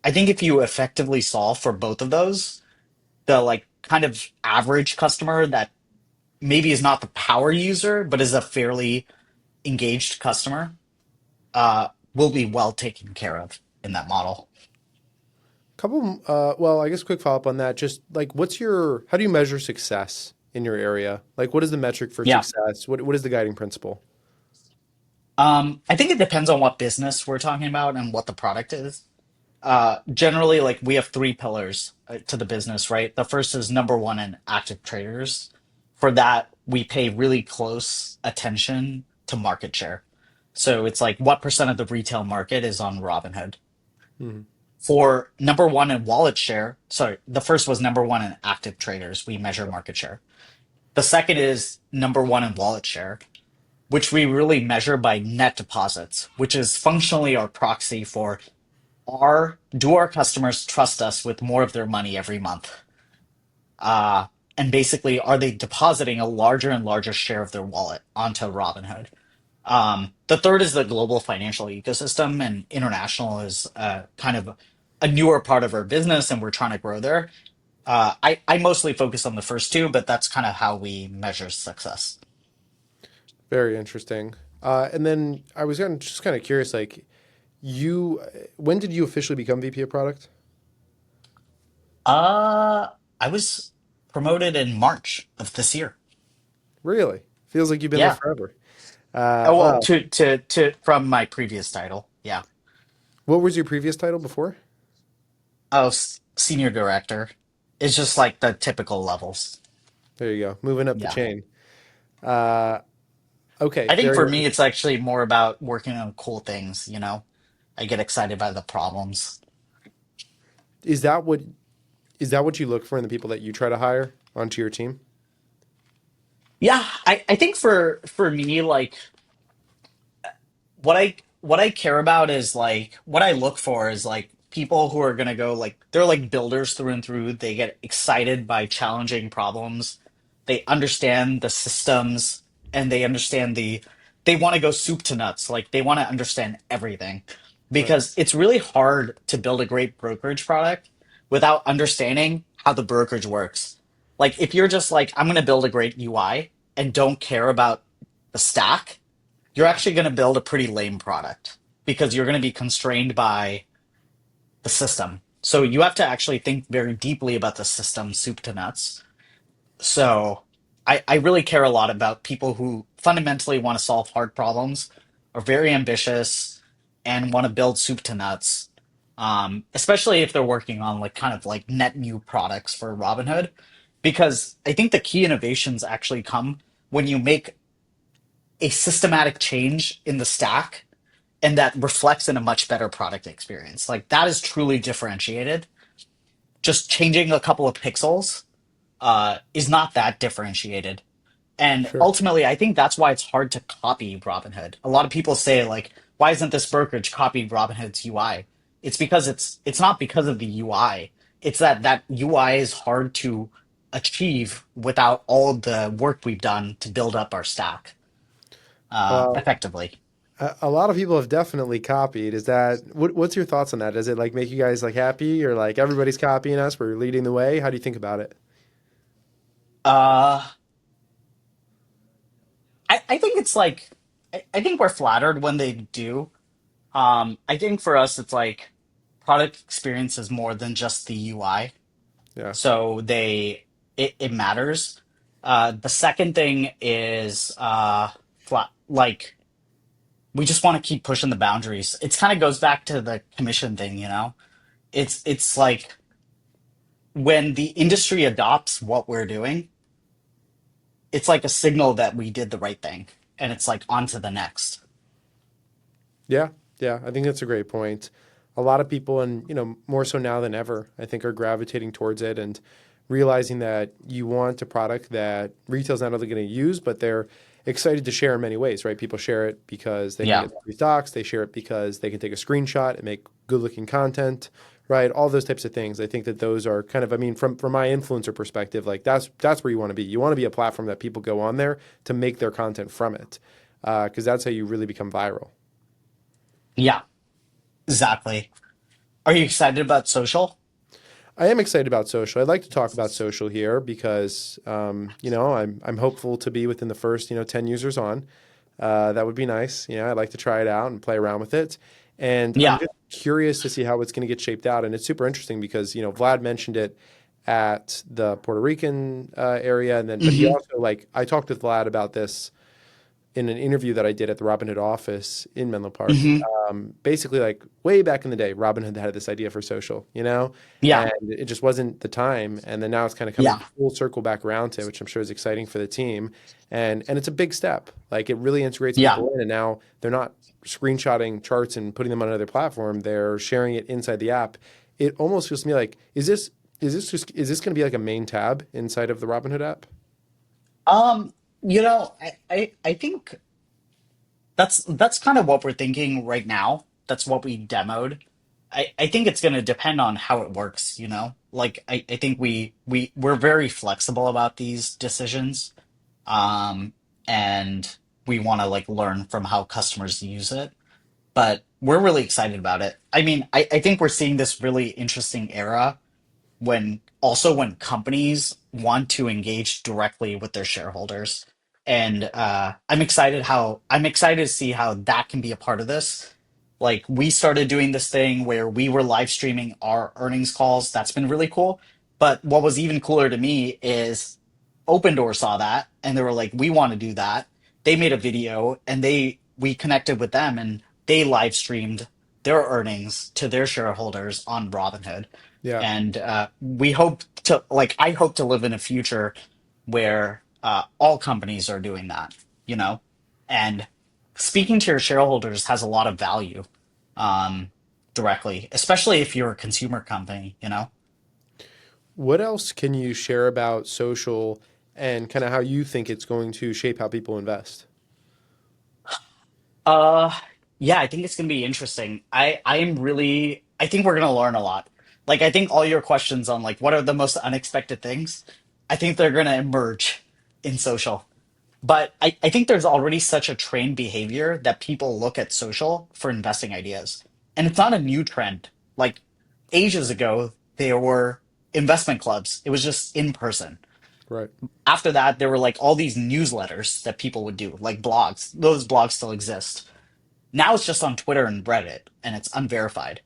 I think if you effectively solve for both of those, the like kind of average customer that maybe is not the power user, but is a fairly engaged customer, will be well taken care of in that model. Couple, well, I guess quick follow up on that. Just like, how do you measure success in your area? Like, what is the metric for Yeah. success? What is the guiding principle? I think it depends on what business we're talking about and what the product is. Generally, like we have three pillars to the business, right? The first is number one in active traders. For that, we pay really close attention to market share. So it's like what percent of the retail market is on Robinhood. Mhm. For number one in wallet share, sorry, the first was number one in active traders. We measure market share. The second is number one in wallet share, which we really measure by net deposits, which is functionally our proxy for do our customers trust us with more of their money every month? And basically, are they depositing a larger and larger share of their wallet onto Robinhood? The third is the global financial ecosystem, and international is kind of a newer part of our business, and we're trying to grow there. I mostly focus on the first two, but that's kind of how we measure success. Very interesting. And then I was just kind of curious, like, when did you officially become VP of product? Uh, I was promoted in March of this year. Really? Feels like you've been there Yeah. forever. Oh, well, Well, to from my previous title. Yeah. what was your previous title before? Oh, senior director. It's just like the typical levels. There you go. Moving up the Yeah. chain. Uh, okay, I think very for me, interesting. it's actually more about working on cool things. I get excited by the problems. Is that what is that what you look for in the people that you try to hire onto your team? Yeah, I think for me, like what I care about is like what I look for is like people who are gonna go like they're like builders through and through. They get excited by challenging problems. They understand the systems and they want to go soup to nuts. Like they want to understand everything. Right. Because it's really hard to build a great brokerage product without understanding how the brokerage works. Like if you're just like, I'm gonna build a great UI and don't care about the stack, you're actually going to build a pretty lame product because you're going to be constrained by the system. So you have to actually think very deeply about the system, soup to nuts. So I really care a lot about people who fundamentally want to solve hard problems, are very ambitious, and want to build soup to nuts. especially if they're working on like kind of like net new products for Robinhood, because I think the key innovations actually come when you make a systematic change in the stack and that reflects in a much better product experience. Like that is truly differentiated. Just changing a couple of pixels is not that differentiated. And Sure. ultimately, I think that's why it's hard to copy Robinhood. A lot of people say like, why isn't this brokerage copying Robinhood's UI? It's because it's not because of the UI. It's that that UI is hard to achieve without all the work we've done to build up our stack Well, effectively. a lot of people have definitely copied. Is that what's your thoughts on that? Does it like make you guys like happy or like everybody's copying us? We're leading the way. How do you think about it? Uh, I think it's like I think we're flattered when they do. I think for us, it's like product experience is more than just the UI. Yeah. So it matters. The second thing is flat like we just want to keep pushing the boundaries. It kind of goes back to the commission thing, you know? It's like when the industry adopts what we're doing, it's like a signal that we did the right thing. And it's like on to the next. Yeah, yeah, I think that's a great point. A lot of people, and more so now than ever, I think are gravitating towards it and realizing that you want a product that retail's not only going to use, but they're excited to share in many ways, right? People share it because they can Yeah. get free stocks, they share it because they can take a screenshot and make good-looking content, right? All those types of things. I think that those are kind of, I mean, from my influencer perspective, like that's where you want to be. You want to be a platform that people go on there to make their content from it, because that's how you really become viral. Yeah, exactly. Are you excited about social? I am excited about social. I'd like to talk about social here because, I'm hopeful to be within the first, 10 users on. That would be nice. I'd like to try it out and play around with it. And I'm Yeah. just curious to see how it's going to get shaped out. And it's super interesting because, Vlad mentioned it at the Puerto Rican area. And then, but he Hmm. also, like, I talked with Vlad about this in an interview that I did at the Robinhood office in Menlo Park. Hmm. Basically, like way back in the day, Robinhood had this idea for social, Yeah. and it just wasn't the time. And then now it's kind of coming Yeah. full circle back around to it, which I'm sure is exciting for the team. And it's a big step. Like it really integrates Yeah. people in, and now they're not screenshotting charts and putting them on another platform. They're sharing it inside the app. It almost feels to me like, is this going to be like a main tab inside of the Robinhood app? Um, I think that's kind of what we're thinking right now. That's what we demoed. I think it's gonna depend on how it works, you know? Like I think we're very flexible about these decisions. Um, and we want to like learn from how customers use it. But we're really excited about it. I mean, I think we're seeing this really interesting era when companies want to engage directly with their shareholders. And I'm excited to see how that can be a part of this. Like we started doing this thing where we were live streaming our earnings calls. That's been really cool. But what was even cooler to me is Open Door saw that and they were like, we want to do that. They made a video and we connected with them and they live streamed their earnings to their shareholders on Robinhood. Yeah. And we hope to like I hope to live in a future where all companies are doing that, you know? And speaking to your shareholders has a lot of value um, directly, especially if you're a consumer company, you know? What else can you share about social and kind of how you think it's going to shape how people invest? Uh, yeah, I think it's gonna be interesting. I think we're gonna learn a lot. Like I think all your questions on like what are the most unexpected things, I think they're gonna emerge in social. But I think there's already such a trained behavior that people look at social for investing ideas. And it's not a new trend. Like ages ago, there were investment clubs. It was just in person. Right. After that, there were like all these newsletters that people would do, like blogs. Those blogs still exist. Now it's just on Twitter and Reddit, and it's unverified.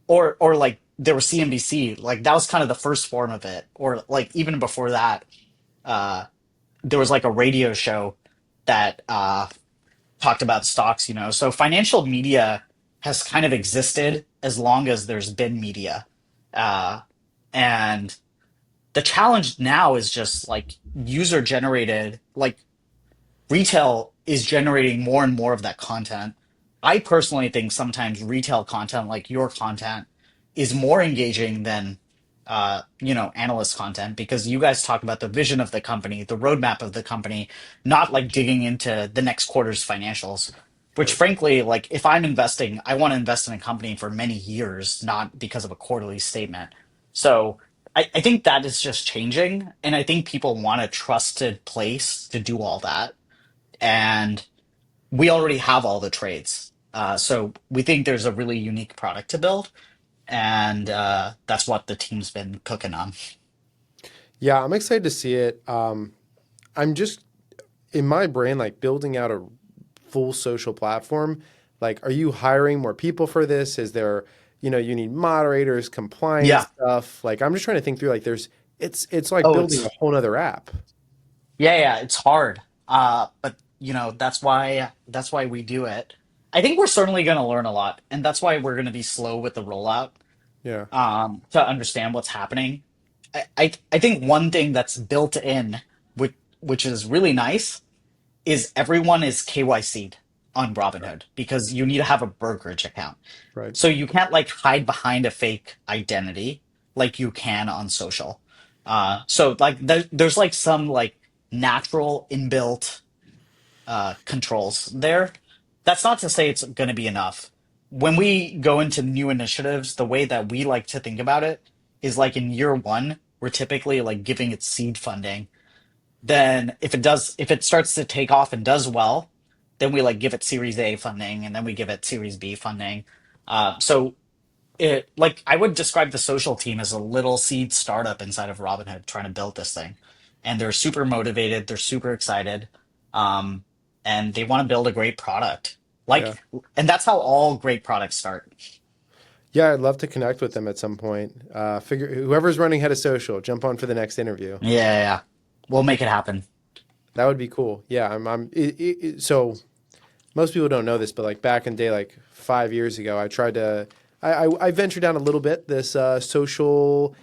Or like there was CNBC, like that was kind of the first form of it. Or like even before that, uh, there was like a radio show that talked about stocks, you know. So financial media has kind of existed as long as there's been media. Uh, and the challenge now is just like user generated, like retail is generating more and more of that content. I personally think sometimes retail content, like your content, is more engaging than analyst content because you guys talk about the vision of the company, the roadmap of the company, not like digging into the next quarter's financials. Which, Right. frankly, like if I'm investing, I want to invest in a company for many years, not because of a quarterly statement. So I think that is just changing, and I think people want a trusted place to do all that, and we already have all the trades. So we think there's a really unique product to build, and that's what the team's been cooking on. Yeah, I'm excited to see it. I'm just in my brain like building out a full social platform. Like, are you hiring more people for this? Is there, you need moderators, compliance Yeah. stuff? Like, I'm just trying to think through like it's like Oh, building a it's whole nother app. yeah, it's hard. But that's why we do it. I think we're certainly going to learn a lot, and that's why we're going to be slow with the rollout Yeah, to understand what's happening. I think one thing that's built in, which is really nice, is everyone is KYC'd on Robinhood because you need to have a brokerage account. right. So you can't like hide behind a fake identity like you can on social. So like there's like some like natural inbuilt controls there. That's not to say it's going to be enough. When we go into new initiatives, the way that we like to think about it is like in year one, we're typically like giving it seed funding. Then if it starts to take off and does well, then we like give it Series A funding, and then we give it Series B funding. So it like I would describe the social team as a little seed startup inside of Robinhood trying to build this thing, and they're super motivated, they're super excited, um, and they want to build a great product. Yeah. And that's how all great products start. Yeah, I'd love to connect with them at some point. Figure whoever's running head of social, jump on for the next interview. Yeah, yeah, yeah. We'll make it happen. That would be cool. Yeah, so most people don't know this, but like back in the day, like 5 years ago, I tried to, I ventured down a little bit this social,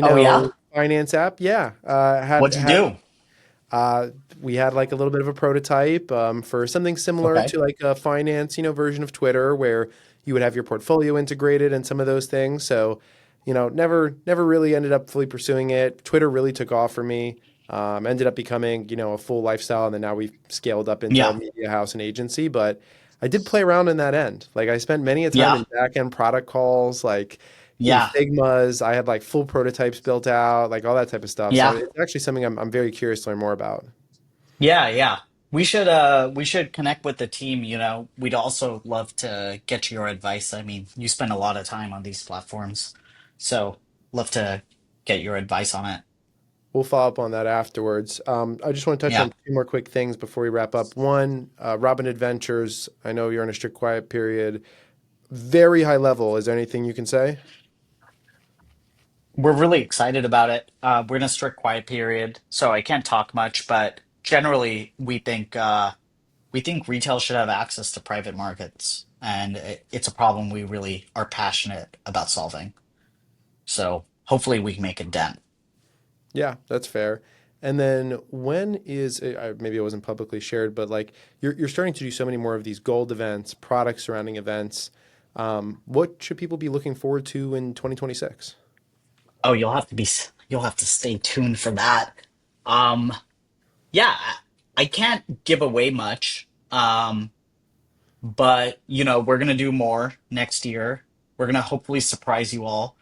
Oh yeah, finance app. Yeah, what'd you do? uh, we had like a little bit of a prototype for something similar Okay. to like a finance, version of Twitter where you would have your portfolio integrated and some of those things. So, never really ended up fully pursuing it. Twitter really took off for me. Ended up becoming, a full lifestyle, and then now we've scaled up into a Yeah, media house and agency. But I did play around in that end. Like I spent many a time yeah, in back end product calls, like in yeah, Figmas. I had like full prototypes built out, like all that type of stuff. So yeah. it's actually something I'm very curious to learn more about. Yeah, yeah. We should connect with the team, you know. We'd also love to get your advice. I mean, you spend a lot of time on these platforms. So, love to get your advice on it. We'll follow up on that afterwards. I just want to touch Yeah. on two more quick things before we wrap up. One, Robin Adventures. I know you're in a strict quiet period. Very high level. Is there anything you can say? We're really excited about it. We're in a strict quiet period, so I can't talk much, but generally we think retail should have access to private markets, and it's a problem we really are passionate about solving. So, hopefully we can make a dent. Yeah, that's fair. And then when is maybe it wasn't publicly shared, but like you're starting to do so many more of these gold events, product surrounding events. What should people be looking forward to in 2026? Oh, you'll have to stay tuned for that. Um, yeah, I can't give away much. But we're gonna do more next year. We're gonna hopefully surprise you all.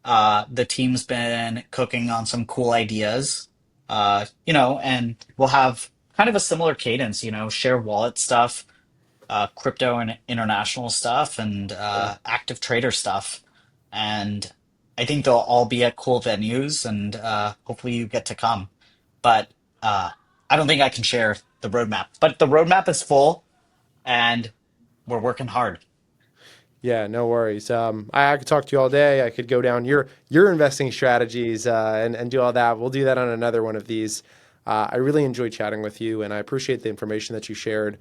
The team's been cooking on some cool ideas. And we'll have kind of a similar cadence, share wallet stuff, crypto and international stuff, and Yeah. active trader stuff. And I think they'll all be at cool venues, and hopefully you get to come. But I don't think I can share the roadmap. But the roadmap is full, and we're working hard. Yeah, no worries. I could talk to you all day. I could go down your investing strategies and do all that. We'll do that on another one of these. I really enjoyed chatting with you, and I appreciate the information that you shared.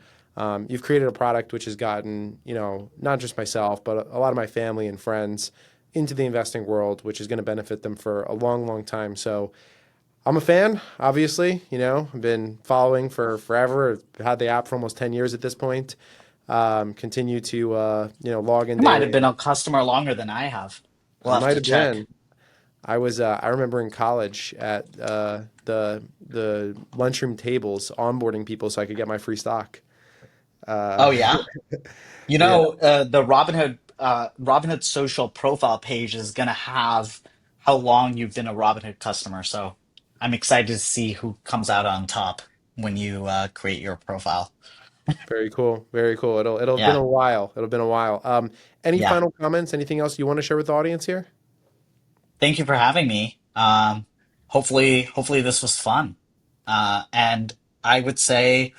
You've created a product which has gotten, not just myself, but a lot of my family and friends into the investing world, which is going to benefit them for a long, long time. So I'm a fan, obviously. I've been following for forever. I've had the app for almost 10 years at this point. Continue to, log in You might have daily. been a customer longer than I have. I We'll have might to have check. been. I remember in college at the lunchroom tables onboarding people so I could get my free stock. Oh Uh, yeah. yeah, The Robinhood social profile page is gonna have how long you've been a Robinhood customer. So I'm excited to see who comes out on top when you create your profile. very cool, very cool. It'll have been Yeah, a while. It'll have been a while. Any yeah. final comments? Anything else you want to share with the audience here? Thank you for having me. Hopefully this was fun. And I would say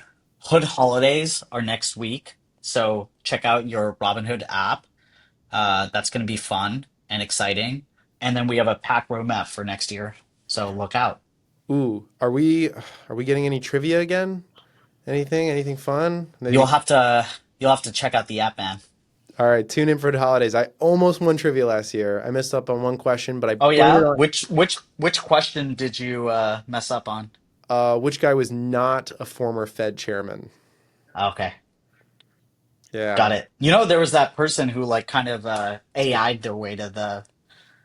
Hood holidays are next week. So check out your Robinhood app. That's going to be fun and exciting. And then we have a pack roadmap for next year. So look out. Ooh, are we getting any trivia again? Anything fun? You'll Maybe. have to you'll have to check out the app, man. All right, tune in for the holidays. I almost won trivia last year. I missed up on one question, but I Oh blamed it yeah? on Which question did you mess up on? which guy was not a former Fed chairman. Okay. Got Yeah, it. There was that person who like kind of AI'd their way to the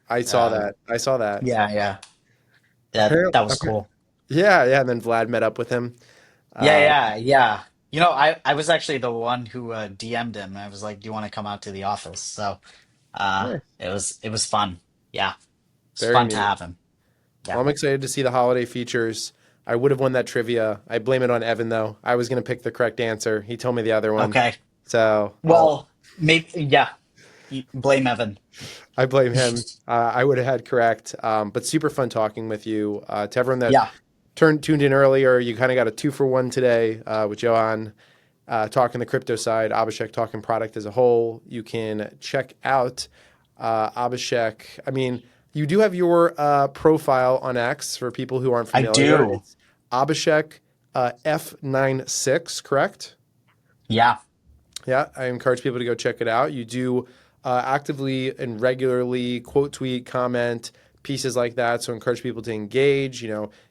I saw uh that. I saw that. yeah, yeah. Apparently, That was cool. yeah, yeah. And then Vlad met up with him. Yeah, Uh, yeah, yeah. I was actually the one who DM'd him. I was like, "Do you want to come out to the office?" So, nice. it was fun. Yeah. It's Very fun to neat. have him. Well, Yeah. I'm excited to see the holiday features. I would have won that trivia. I blame it on Evan though. I was going to pick the correct answer. He told me the other one, Okay. so Well, maybe yeah. Blame Evan. I blame him. I would have had correct. But super fun talking with you. To everyone that Yeah. tuned in earlier, you kind of got a 2-for-1 today with Johan talking the crypto side, Abhishek talking product as a whole. You can check out Abhishek. I mean, you do have your profile on X for people who aren't I familiar. do. It's Abhishek F96, correct? Yeah. Yeah, I encourage people to go check it out. You do actively and regularly quote tweet, comment, pieces like that. So encourage people to engage,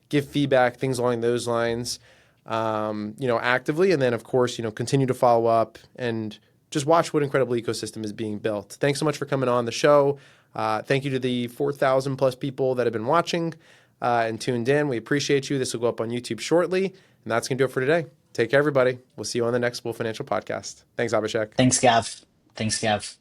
give feedback, things along those lines, actively. And then, of course, continue to follow up and just watch what incredible ecosystem is being built. Thanks so much for coming on the show. Thank you to the 4,000 plus people that have been watching and tuned in. We appreciate you. This will go up on YouTube shortly. And that's going to do it for today. Take care, everybody. We'll see you on the next Full Financial Podcast. Thanks, Abhishek. Thanks, Gav. Thanks, Gav.